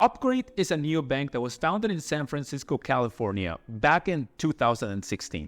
Upgrade is a neobank that was founded in San Francisco, California, back in 2016.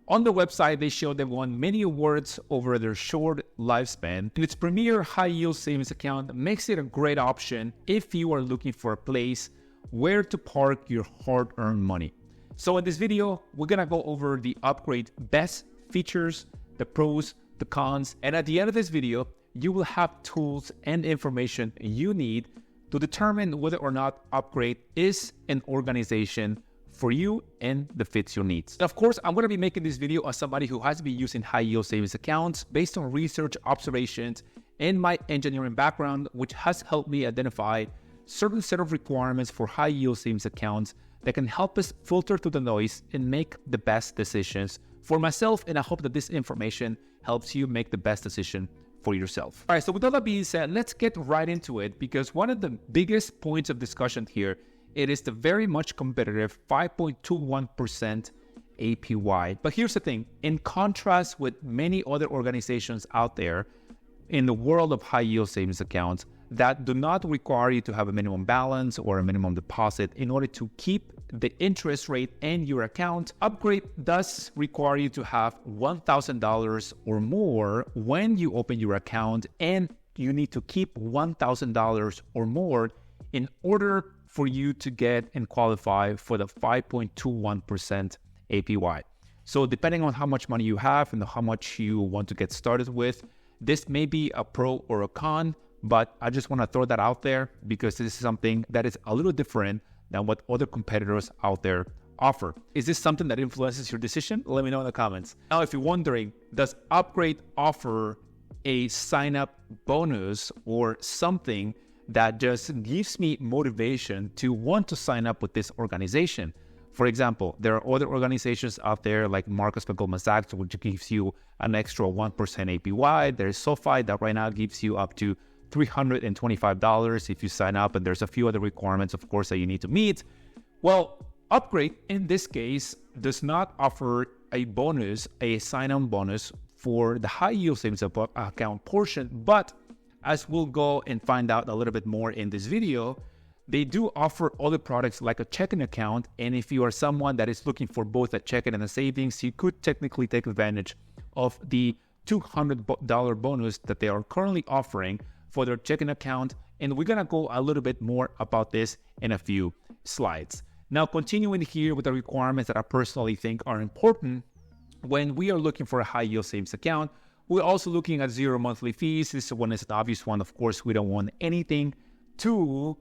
On the website, they show they've won many awards over their short lifespan. Its premier high-yield savings account makes it a great option if you are looking for a place where to park your hard-earned money. So in this video, we're gonna go over the Upgrade best features, the pros, the cons, and at the end of this video, you will have tools and information you need to determine whether or not Upgrade is an organization for you and that fits your needs. Of course, I'm going to be making this video as somebody who has been using high-yield savings accounts based on research, observations, and my engineering background, which has helped me identify certain set of requirements for high-yield savings accounts that can help us filter through the noise and make the best decisions for myself. And I hope that this information helps you make the best decision for yourself. All right, so with all that being said, let's get right into it, because one of the biggest points of discussion here, it is the very much competitive 5.21% APY. But here's the thing, in contrast with many other organizations out there in the world of high yield savings accounts that do not require you to have a minimum balance or a minimum deposit in order to keep the interest rate in your account, Upgrade does require you to have $1,000 or more when you open your account, and you need to keep $1,000 or more in order for you to get and qualify for the 5.21% APY. So depending on how much money you have and how much you want to get started with, this may be a pro or a con, but I just want to throw that out there because this is something that is a little different than what other competitors out there offer. Is this something that influences your decision? Let me know in the comments. Now, if you're wondering, does Upgrade offer a sign-up bonus or something that just gives me motivation to want to sign up with this organization? For example, there are other organizations out there like Marcus by Goldman Sachs, which gives you an extra 1% APY. There's SoFi that right now gives you up to $325 if you sign up, and there's a few other requirements, of course, that you need to meet. Well, Upgrade, in this case, does not offer a bonus, a sign-on bonus for the high-yield savings account portion, but as we'll go and find out a little bit more in this video, they do offer other products like a checking account, and if you are someone that is looking for both a checking and a savings, you could technically take advantage of the $200 bonus that they are currently offering for their checking account, and we're gonna go a little bit more about this in a few slides. Now, continuing here with the requirements that I personally think are important when we are looking for a high yield savings account, we're also looking at 0 monthly fees. This one is an obvious one. Of course, we don't want anything to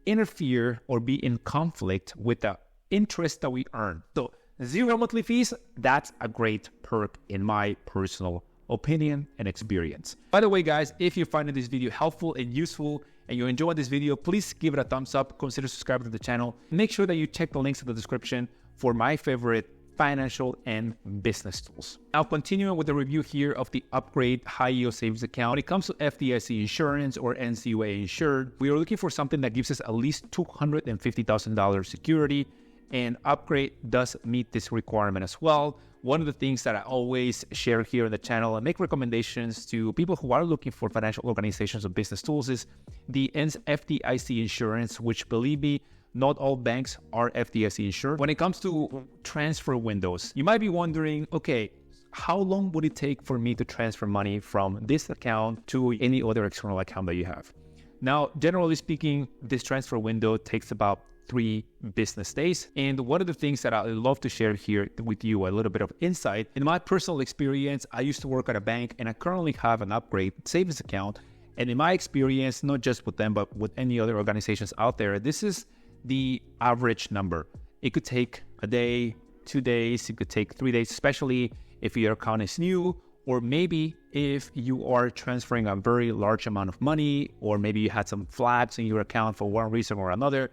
interfere or be in conflict with the interest that we earn. So 0 monthly fees, that's a great perk in my personal opinion and experience. By the way, guys, if you're finding this video helpful and useful and you enjoyed this video, please give it a thumbs up, consider subscribing to the channel. Make sure that you check the links in the description for my favorite financial and business tools. Now, continuing with the review here of the Upgrade high yield savings account. When it comes to FDIC insurance or NCUA insured, we are looking for something that gives us at least $250,000 security, and Upgrade does meet this requirement as well. One of the things that I always share here on the channel and make recommendations to people who are looking for financial organizations or business tools is the FDIC insurance, which, believe me, not all banks are FDIC insured. When it comes to transfer windows, you might be wondering, okay, how long would it take for me to transfer money from this account to any other external account that you have? Now, generally speaking, this transfer window takes about 3 business days. And one of the things that I love to share here with you, a little bit of insight. In my personal experience, I used to work at a bank and I currently have an Upgrade savings account. And in my experience, not just with them, but with any other organizations out there, this is the average number. It could take a day, 2 days, it could take 3 days, especially if your account is new, or maybe if you are transferring a very large amount of money, or maybe you had some flags in your account for one reason or another.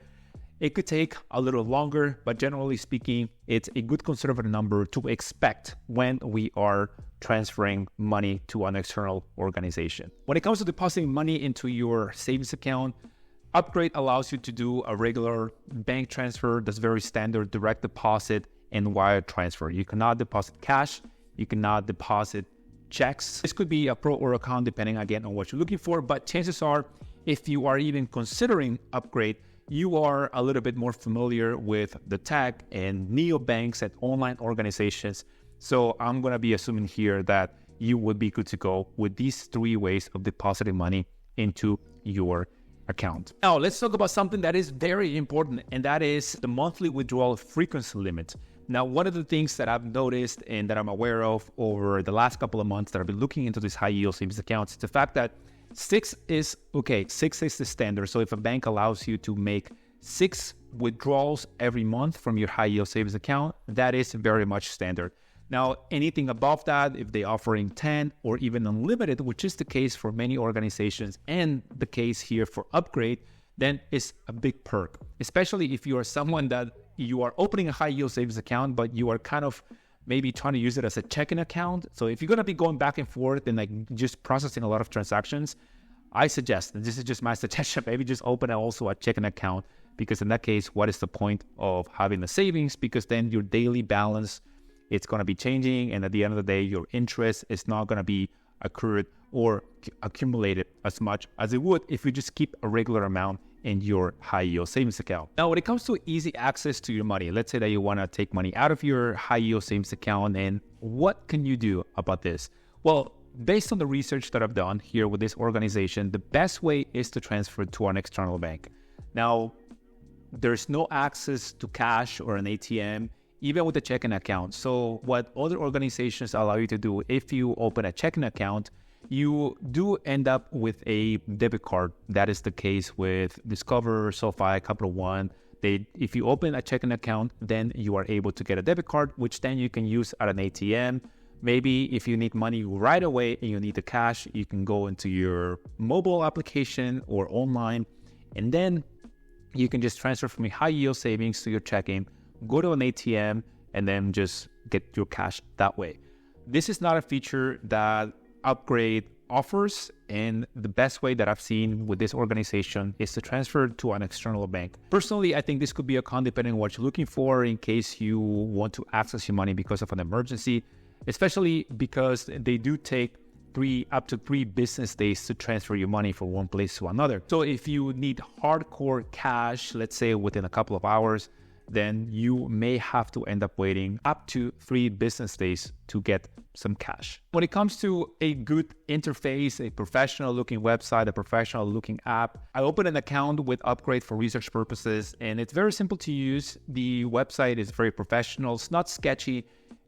It could take a little longer, but generally speaking, it's a good conservative number to expect when we are transferring money to an external organization. When it comes to depositing money into your savings account, Upgrade allows you to do a regular bank transfer that's very standard, direct deposit and wire transfer. You cannot deposit cash, you cannot deposit checks. This could be a pro or a con depending again on what you're looking for, but chances are if you are even considering Upgrade, you are a little bit more familiar with the tech and neobanks and online organizations. So I'm going to be assuming here that you would be good to go with these 3 ways of depositing money into your account. Now, let's talk about something that is very important, and that is the monthly withdrawal frequency limit. Now, one of the things that I've noticed and that I'm aware of over the last couple of months that I've been looking into these high yield savings accounts is the fact that 6 is okay. 6 is the standard. So if a bank allows you to make 6 withdrawals every month from your high yield savings account, that is very much standard. Now, anything above that, if they're offering 10 or even unlimited, which is the case for many organizations and the case here for Upgrade, then it's a big perk, especially if you are someone that you are opening a high yield savings account, but you are kind of maybe trying to use it as a checking account. So if you're going to be going back and forth and like just processing a lot of transactions, I suggest, and this is just my suggestion, maybe just open also a checking account, because in that case, what is the point of having the savings? Because then your daily balance, it's going to be changing, and at the end of the day, your interest is not going to be accrued or accumulated as much as it would if you just keep a regular amount in your high yield savings account. Now, when it comes to easy access to your money, let's say that you want to take money out of your high yield savings account, and what can you do about this? Well, based on the research that I've done here with this organization, the best way is to transfer it to an external bank. Now, there's no access to cash or an ATM, even with a checking account. So what other organizations allow you to do, if you open a checking account, you do end up with a debit card. That is the case with Discover, SoFi, Capital One. If you open a checking account, then you are able to get a debit card, which then you can use at an ATM. Maybe if you need money right away and you need the cash, you can go into your mobile application or online, and then you can just transfer from your high yield savings to your checking, go to an ATM, and then just get your cash that way. This is not a feature that Upgrade offers, and the best way that I've seen with this organization is to transfer to an external bank. Personally, I think this could be a con depending on what you're looking for in case you want to access your money because of an emergency, especially because they do take up to 3 business days to transfer your money from one place to another. So if you need hardcore cash, let's say within a couple of hours, then you may have to end up waiting up to 3 business days to get some cash. When it comes to a good interface, a professional looking website, a professional looking app, I opened an account with Upgrade for research purposes, and it's very simple to use. The website is very professional. It's not sketchy,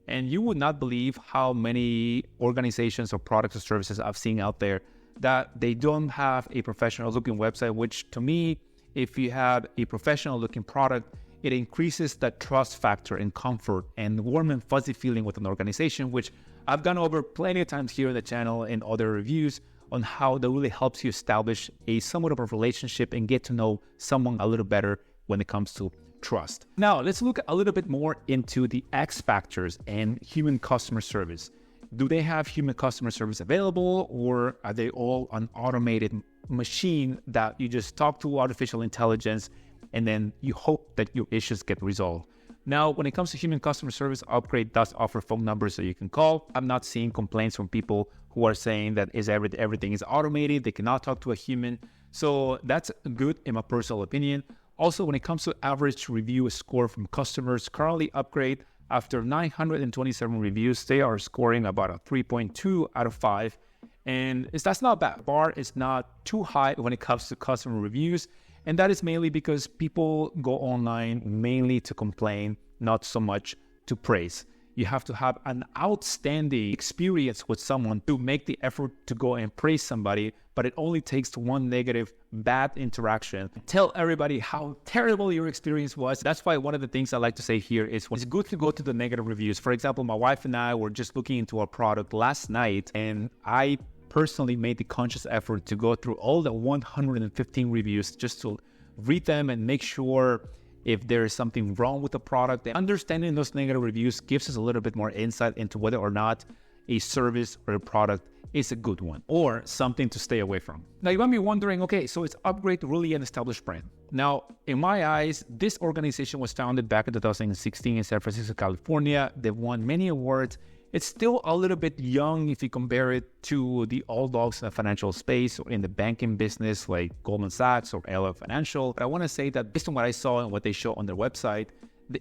and you would not believe how many organizations or products or services I've seen out there that they don't have a professional looking website, which to me, if you have a professional looking product, it increases that trust factor and comfort and warm and fuzzy feeling with an organization, which I've gone over plenty of times here on the channel and other reviews on how that really helps you establish a somewhat of a relationship and get to know someone a little better when it comes to trust. Now, let's look a little bit more into the X factors and human customer service. Do they have human customer service available, or are they all an automated machine that you just talk to artificial intelligence and then you hope that your issues get resolved? Now, when it comes to human customer service, Upgrade does offer phone numbers that you can call. I'm not seeing complaints from people who are saying that everything is automated, they cannot talk to a human. So that's good in my personal opinion. Also, when it comes to average review score from customers, currently Upgrade, after 927 reviews, they are scoring about a 3.2 out of 5. And that's not bad. The bar is not too high when it comes to customer reviews. And that is mainly because people go online mainly to complain, not so much to praise. You have to have an outstanding experience with someone to make the effort to go and praise somebody, but it only takes one negative, bad interaction. Tell everybody how terrible your experience was. That's why one of the things I like to say here is it's good to go to the negative reviews. For example, my wife and I were just looking into a product last night, and I personally made the conscious effort to go through all the 115 reviews just to read them and make sure if there is something wrong with the product. And understanding those negative reviews gives us a little bit more insight into whether or not a service or a product is a good one or something to stay away from. Now, you might be wondering, okay, so is Upgrade really an established brand? Now, in my eyes, this organization was founded back in 2016 in San Francisco, California. They've won many awards, It's still a little bit young if you compare it to the old dogs in the financial space or in the banking business like Goldman Sachs or LA Financial. But I want to say that based on what I saw and what they show on their website,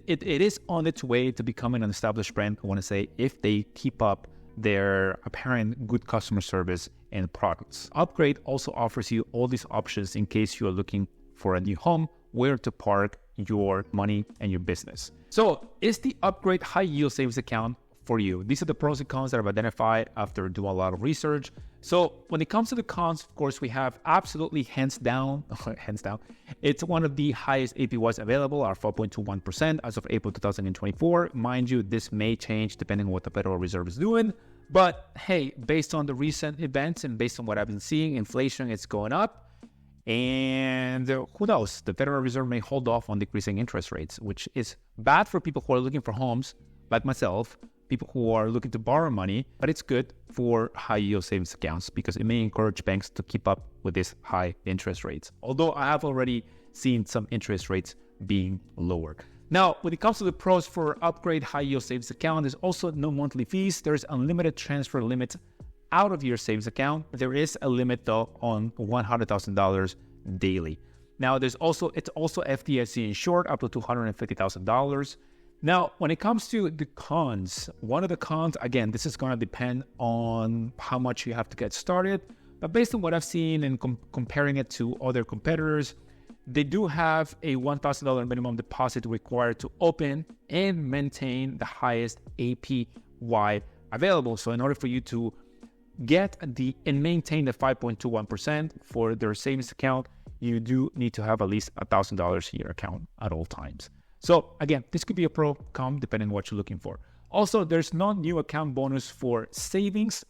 it is on its way to becoming an established brand, I want to say, if they keep up their apparent good customer service and products. Upgrade also offers you all these options in case you are looking for a new home, where to park your money and your business. So is the Upgrade high yield savings account for you? These are the pros and cons that I've identified after doing a lot of research. So when it comes to the cons, of course, we have absolutely hands down, it's one of the highest APYs available, are 4.21% as of April 2024. Mind you, this may change depending on what the Federal Reserve is doing. But hey, based on the recent events and based on what I've been seeing, inflation is going up. And who knows, the Federal Reserve may hold off on decreasing interest rates, which is bad for people who are looking for homes, like myself, people who are looking to borrow money, but it's good for high yield savings accounts because it may encourage banks to keep up with these high interest rates. Although I have already seen some interest rates being lowered. Now, when it comes to the pros for Upgrade high yield savings account, there's also no monthly fees. There's unlimited transfer limit out of your savings account. There is a limit though on $100,000 daily. Now it's also FDIC insured up to $250,000. Now, when it comes to the cons, one of the cons, again, this is going to depend on how much you have to get started. But based on what I've seen and comparing it to other competitors, they do have a $1,000 minimum deposit required to open and maintain the highest APY available. So in order for you to get and maintain the 5.21% for their savings account, you do need to have at least $1,000 in your account at all times. So again, this could be a pro con depending on what you're looking for. Also, there's no new account bonus for savings,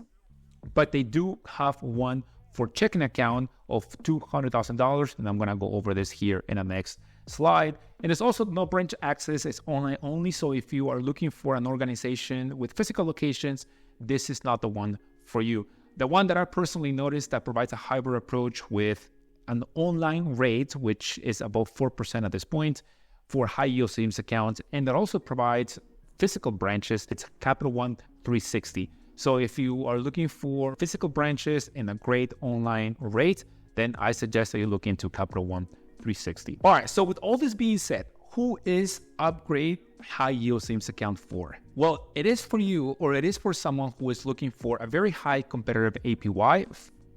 but they do have one for checking account of $200,000. And I'm going to go over this here in the next slide. And there's also no branch access. It's online only. So if you are looking for an organization with physical locations, this is not the one for you. The one that I personally noticed that provides a hybrid approach with an online rate, which is above 4% at this point for high yield savings accounts, and that also provides physical branches. It's Capital One 360. So if you are looking for physical branches and a great online rate, then I suggest that you look into Capital One 360. All right, so with all this being said, who is Upgrade high yield savings account for? Well, it is for you, or it is for someone who is looking for a very high competitive APY,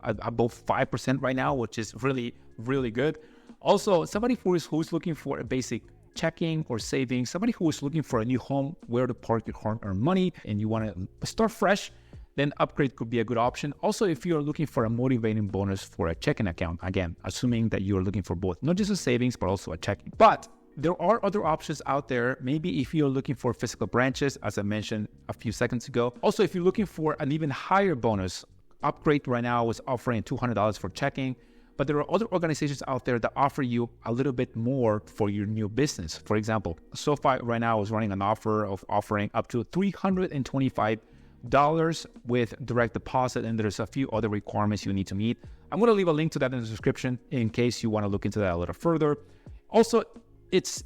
above 5% right now, which is really, really good. Also, somebody who is looking for a basic checking or savings, somebody who is looking for a new home, where to park your hard-earned money, and you want to start fresh, then Upgrade could be a good option. Also, if you're looking for a motivating bonus for a checking account, again, assuming that you're looking for both, not just a savings, but also a checking. But there are other options out there. Maybe if you're looking for physical branches, as I mentioned a few seconds ago. Also, if you're looking for an even higher bonus, Upgrade right now is offering $200 for checking. But there are other organizations out there that offer you a little bit more for your new business. For example, SoFi right now is running an offer of offering up to $325 with direct deposit, and there's a few other requirements you need to meet. I'm going to leave a link to that in the description in case you want to look into that a little further. Also,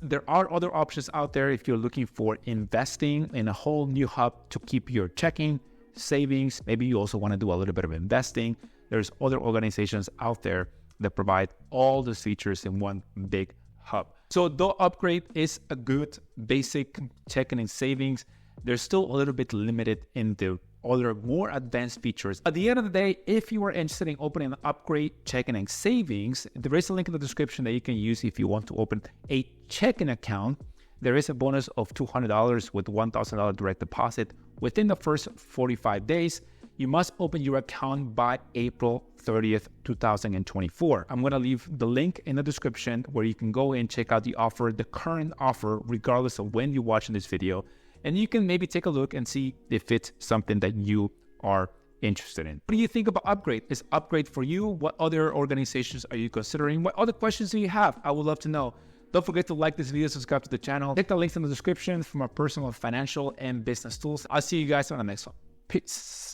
there are other options out there if you're looking for investing in a whole new hub to keep your checking, savings. Maybe you also want to do a little bit of investing. There's other organizations out there that provide all those features in one big hub. So though Upgrade is a good basic checking and savings, they're still a little bit limited in the other more advanced features. At the end of the day, if you are interested in opening an Upgrade checking and savings, there is a link in the description that you can use if you want to open a checking account. There is a bonus of $200 with $1,000 direct deposit within the first 45 days. You must open your account by April 30th, 2024. I'm going to leave the link in the description where you can go and check out the offer, the current offer, regardless of when you're watching this video. And you can maybe take a look and see if it's something that you are interested in. What do you think about Upgrade? Is Upgrade for you? What other organizations are you considering? What other questions do you have? I would love to know. Don't forget to like this video, subscribe to the channel. Check the links in the description for my personal financial and business tools. I'll see you guys on the next one. Peace.